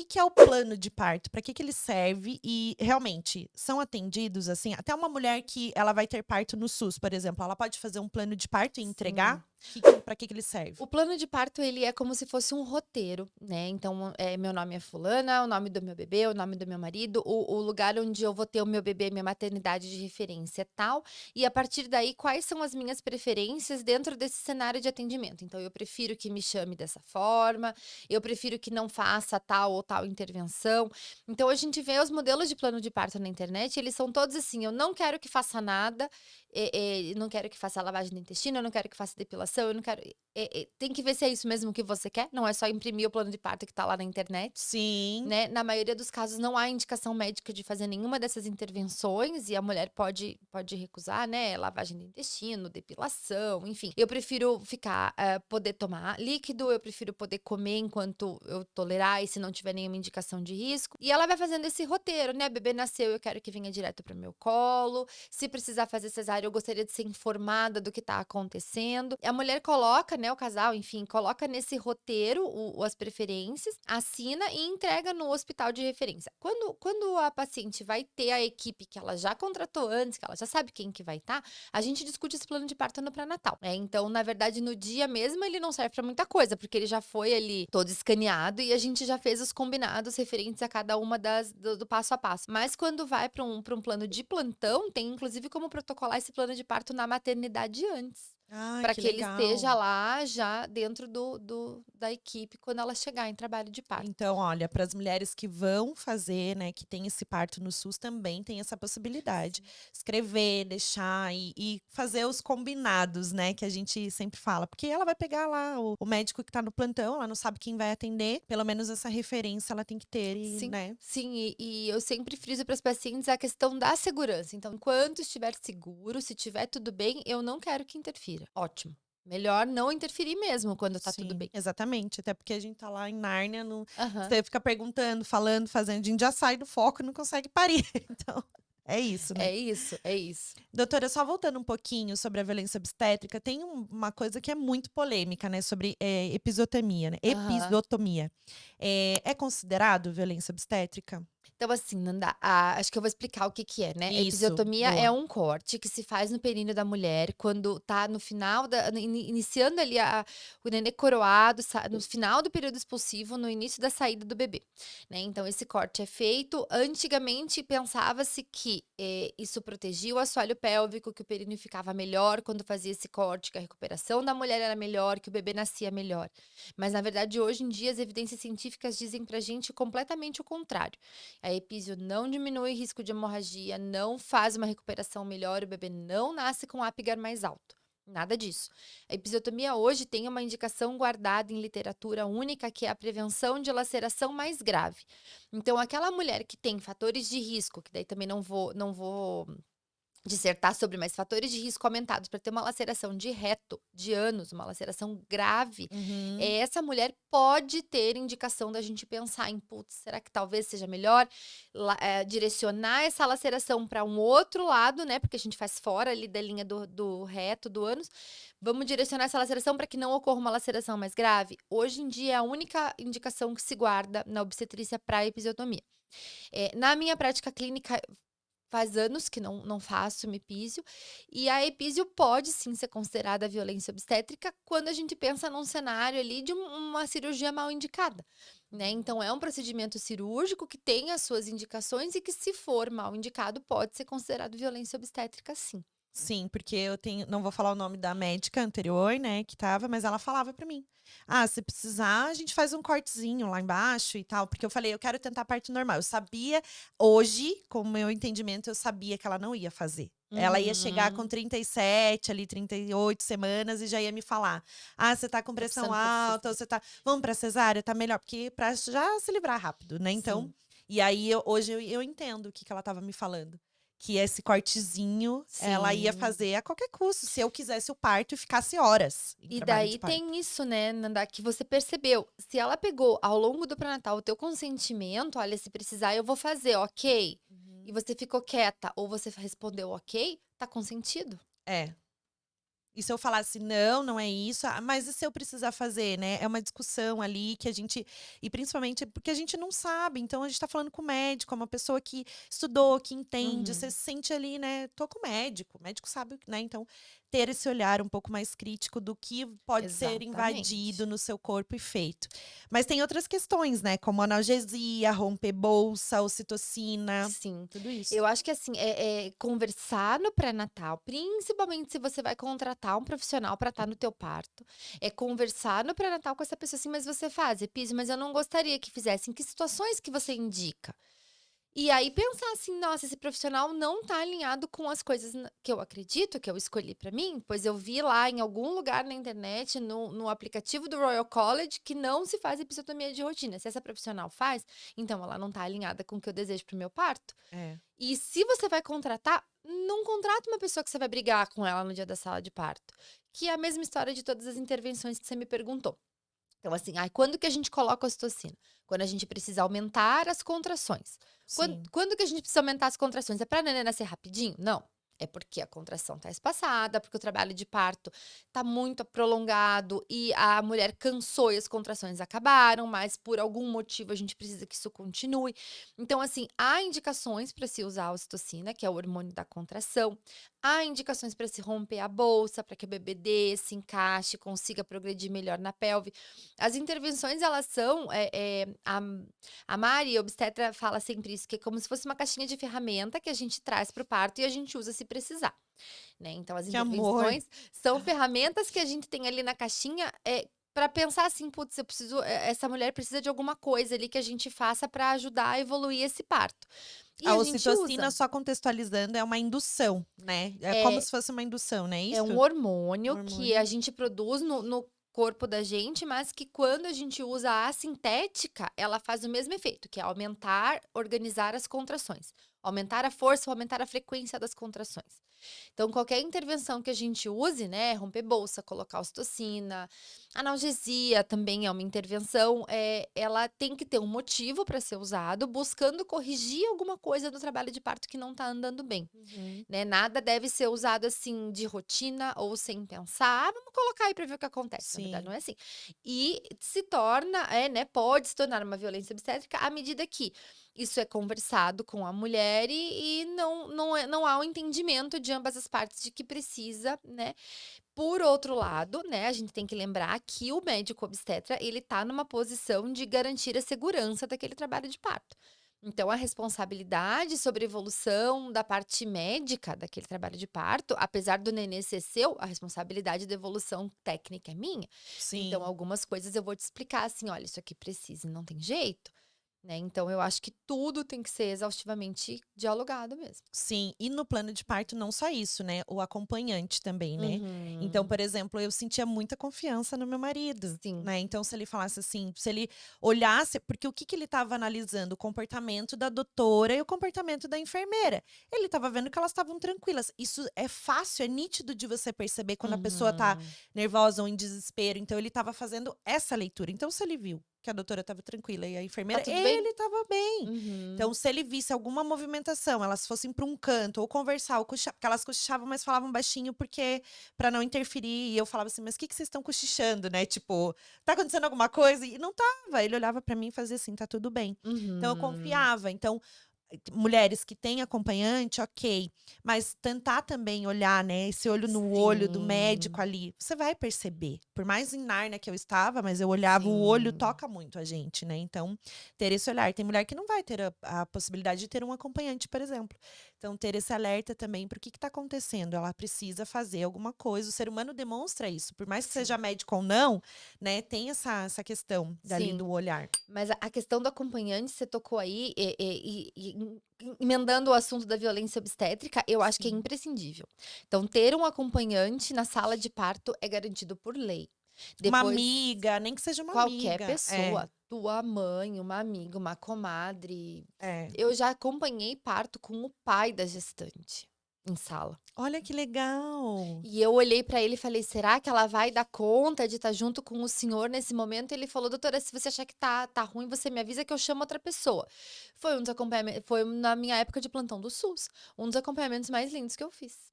que é o plano de parto? Para que ele serve? E realmente são atendidos assim? Até uma mulher que ela vai ter parto no SUS, por exemplo, ela pode fazer um plano de parto e Sim. entregar? Para que ele serve? O plano de parto, ele é como se fosse um roteiro, né, então, meu nome é fulana, o nome do meu bebê, o nome do meu marido, o lugar onde eu vou ter o meu bebê, minha maternidade de referência é tal, e a partir daí quais são as minhas preferências dentro desse cenário de atendimento. Então eu prefiro que me chame dessa forma, eu prefiro que não faça tal ou tal intervenção. Então a gente vê os modelos de plano de parto na internet, eles são todos assim: "Eu não quero que faça nada, não quero que faça lavagem do intestino, eu não quero que faça depilação, eu não quero". Tem que ver se é isso mesmo que você quer, não é só imprimir o plano de parto que tá lá na internet, Sim. né. Na maioria dos casos não há indicação médica de fazer nenhuma dessas intervenções e a mulher pode recusar, né, lavagem do intestino, depilação, enfim. Eu prefiro poder tomar líquido, eu prefiro poder comer enquanto eu tolerar e se não tiver nenhuma indicação de risco. E ela vai fazendo esse roteiro, né, bebê nasceu, eu quero que venha direto para o meu colo, se precisar fazer cesárea, eu gostaria de ser informada do que tá acontecendo. A mulher coloca, né, o casal, enfim, coloca nesse roteiro as preferências, assina e entrega no hospital de referência. Quando a paciente vai ter a equipe que ela já contratou antes, que ela já sabe quem que vai estar, a gente discute esse plano de parto no pré-natal, né. Então, na verdade, no dia mesmo ele não serve pra muita coisa, porque ele já foi ali todo escaneado e a gente já fez os combinados referentes a cada uma do passo a passo. Mas quando vai pra um plano de plantão, tem inclusive como protocolar esse plano de parto na maternidade antes. Ah, Para que que ele esteja legal. lá já dentro da equipe quando ela chegar em trabalho de parto. Então, olha, para as mulheres que vão fazer, né, que tem esse parto no SUS, também tem essa possibilidade. Sim. Escrever, deixar e fazer os combinados, né, que a gente sempre fala. Porque ela vai pegar lá o médico que tá no plantão, ela não sabe quem vai atender, pelo menos essa referência ela tem que ter e, Sim, né. sim, e eu sempre friso para as pacientes a questão da segurança. Então, enquanto estiver seguro, se tiver tudo bem, eu não quero que interfira. Ótimo. Melhor não interferir mesmo quando tá tudo Sim, bem. exatamente. Até porque a gente tá lá em Nárnia, não, Aham. você fica perguntando, falando, fazendo, a gente já sai do foco e não consegue parir. Então, é isso, né. É isso, é isso. Doutora, só voltando um pouquinho sobre a violência obstétrica, tem uma coisa que é muito polêmica, né, sobre, episiotomia, né, Aham. episiotomia. É considerado violência obstétrica? Então, assim, Nanda, acho que eu vou explicar o que que é, né. Isso, Episiotomia é boa. um corte que se faz no períneo da mulher quando tá no final da no ini iniciando ali o nenê coroado, no final do período expulsivo, no início da saída do bebê, né. Então esse corte é feito antigamente pensava-se que, isso protegia o assoalho pélvico, que o períneo ficava melhor quando fazia esse corte, que a recuperação da mulher era melhor, que o bebê nascia melhor. Mas na verdade hoje em dia as evidências científicas dizem pra gente completamente o contrário. A epísio não diminui risco de hemorragia, não faz uma recuperação melhor, o bebê não nasce com Apgar mais alto. Nada disso. A episiotomia hoje tem uma indicação guardada em literatura única, que é a prevenção de laceração mais grave. Então, aquela mulher que tem fatores de risco, que daí também não vou dissertar sobre, mais fatores de risco aumentados para ter uma laceração de reto de ânus, uma laceração grave, Uhum. essa mulher pode ter indicação da gente pensar em: "Putz, será que talvez seja melhor direcionar essa laceração para um outro lado", né, porque a gente faz fora ali da linha do reto, do ânus. Vamos direcionar essa laceração para que não ocorra uma laceração mais grave? Hoje em dia é a única indicação que se guarda na obstetrícia para episiotomia. Na minha prática clínica, faz anos que não faço mepísio, e a epísio pode sim ser considerada violência obstétrica quando a gente pensa num cenário ali de uma cirurgia mal indicada, né. Então é um procedimento cirúrgico que tem as suas indicações e que, se for mal indicado, pode ser considerado violência obstétrica, sim. Sim, porque eu tenho, não vou falar o nome da médica anterior, né, que estava, mas ela falava pra mim: "Ah, se precisar, a gente faz um cortezinho lá embaixo e tal", porque eu falei: "Eu quero tentar parto normal". Eu sabia, hoje, com o meu entendimento, eu sabia que ela não ia fazer. Ela ia chegar com Uhum. 37 ali, 38 semanas e já ia me falar: "Ah, você tá com Tá pressão precisando fazer alta, ou cesárea. você tá, vamos pra cesárea? Tá melhor", porque pra já se livrar rápido, né, então, Sim, e aí hoje eu entendo o que que ela estava me falando. Que esse cortezinho, ela ia sim. fazer a qualquer custo, se eu quisesse o parto e ficasse horas em E trabalho de daí parto. tem isso, né, Nanda, que você percebeu, se ela pegou ao longo do pré-natal o teu consentimento: "Olha, se precisar eu vou fazer, ok?", e Uhum. você ficou quieta ou você respondeu ok, tá consentido. É, E se eu falasse, não, não é isso, mas e se eu precisar fazer, né? É uma discussão ali que a gente. E principalmente porque a gente não sabe. Então a gente tá falando com o médico, é uma pessoa que estudou, que entende. Você Uhum. se sente ali, né? Tô com o médico sabe, né? Então, ter esse olhar um pouco mais crítico do que pode ser Exatamente. invadido no seu corpo e feito. Mas tem outras questões, né? Como analgesia, romper bolsa, ocitocina, Sim. tudo isso. Eu acho que assim, conversar no pré-natal, principalmente se você vai contratar um profissional para estar no teu parto, é conversar no pré-natal com essa pessoa assim: "Mas você faz EPIS? Mas eu não gostaria que fizesse. Em que situações que você indica?". E aí pensar assim: "Nossa, esse profissional não tá alinhado com as coisas que eu acredito, que eu escolhi pra mim, pois eu vi lá em algum lugar na internet, no aplicativo do Royal College, que não se faz episiotomia de rotina. Se essa profissional faz, então ela não tá alinhada com o que eu desejo para o meu parto". É. E se você vai contratar, não contrata uma pessoa que você vai brigar com ela no dia da sala de parto, que é a mesma história de todas as intervenções que você me perguntou. Então, assim, ai, quando que a gente coloca a ocitocina? Quando a gente precisa aumentar as contrações. Sim. Quando que a gente precisa aumentar as contrações? É para neném nascer rapidinho? Não. É porque a contração está espaçada, porque o trabalho de parto está muito prolongado e a mulher cansou e as contrações acabaram, mas por algum motivo a gente precisa que isso continue. Então, assim, há indicações para se usar a ocitocina, que é o hormônio da contração. Há indicações para se romper a bolsa, para que o bebê desça, encaixe, consiga progredir melhor na pelve. As intervenções, elas são, a Mari, a obstetra, fala sempre isso, que é como se fosse uma caixinha de ferramenta que a gente traz para o parto e a gente usa se precisar, né. Então as Que amor. intervenções são ferramentas que a gente tem ali na caixinha, para pensar assim: "Putz, eu preciso essa mulher precisa de alguma coisa ali que a gente faça para ajudar a evoluir esse parto". E A a gente ocitocina, usa. só contextualizando, é uma indução, né? É como É se fosse uma indução, não é É um isso? Um hormônio que a hormônio. gente produz no corpo da gente, mas que quando a gente usa a sintética, ela faz o mesmo efeito, que é aumentar, organizar as contrações, aumentar a força, aumentar a frequência das contrações. Então, qualquer intervenção que a gente use, né, romper bolsa, colocar ocitocina, analgesia também é uma intervenção, ela tem que ter um motivo para ser usado, buscando corrigir alguma coisa do trabalho de parto que não está andando bem. Uhum. Né, nada deve ser usado, assim, de rotina ou sem pensar: "Ah, vamos colocar aí para ver o que acontece", na verdade não Sim. é assim. E se torna, né, pode se tornar uma violência obstétrica à medida que isso é conversado com a mulher e não há um entendimento de ambas as partes de que precisa, né. Por outro lado, né, a gente tem que lembrar que o médico obstetra, ele tá numa posição de garantir a segurança daquele trabalho de parto. Então, a responsabilidade sobre a evolução da parte médica daquele trabalho de parto, apesar do nenê ser seu, a responsabilidade da evolução técnica é minha. Então, Sim. algumas coisas eu vou te explicar assim: olha, isso aqui precisa e não tem jeito, né? Então, eu acho que tudo tem que ser exaustivamente dialogado mesmo. Sim, e no plano de parto não só isso, né, o acompanhante também, né. Então, Uhum. por exemplo, eu sentia muita confiança no meu marido, Sim. né, então se ele falasse assim, se ele olhasse porque o que que ele estava analisando? O comportamento da doutora e o comportamento da enfermeira. Ele estava vendo que elas estavam tranquilas. Isso é fácil, é nítido de você perceber quando a pessoa tá Uhum. nervosa ou em desespero, então ele estava fazendo essa leitura. Então se ele viu que a doutora estava tranquila e a Tá enfermeira, tudo bem? ele estava bem. Uhum. Então, se ele visse alguma movimentação, elas fossem para um canto ou conversar, ou porque elas cochichavam, mas falavam baixinho porque para não interferir. E eu falava assim: "Mas o que que vocês estão cochichando, né? Tipo, tá acontecendo alguma coisa?" E não tava. Ele olhava para mim e fazia assim: "Tá tudo bem". Então eu Uhum. confiava. Então, mulheres que têm acompanhante, ok. Mas tentar também olhar, né, esse olho no olho do médico Sim. ali, você vai perceber. Por mais em Nárnia que eu estava, mas eu olhava, o olho Sim. toca muito a gente, né, então, ter esse olhar. Tem mulher que não vai ter a possibilidade de ter um acompanhante, por exemplo. Então, ter esse alerta também para o que está acontecendo, ela precisa fazer alguma coisa, o ser humano demonstra isso, por mais que seja Sim. médico ou não, né, tem essa questão dali Sim. do olhar. Mas a questão do acompanhante, você tocou aí, emendando o assunto da violência obstétrica, eu acho que é Sim. imprescindível. Então, ter um acompanhante na sala de parto é garantido por lei. Uma Depois, amiga, nem que seja uma qualquer amiga. É. pessoa, tua mãe, uma amiga, uma comadre. É. Eu já acompanhei parto com o pai da gestante em sala. Olha que legal. E eu olhei pra ele e falei: "Será que ela vai dar conta de estar junto com o senhor nesse momento?" Ele falou: "Doutora, se você achar que tá ruim, você me avisa que eu chamo outra pessoa". Foi na minha época de plantão do SUS, um dos acompanhamentos mais lindos que eu fiz.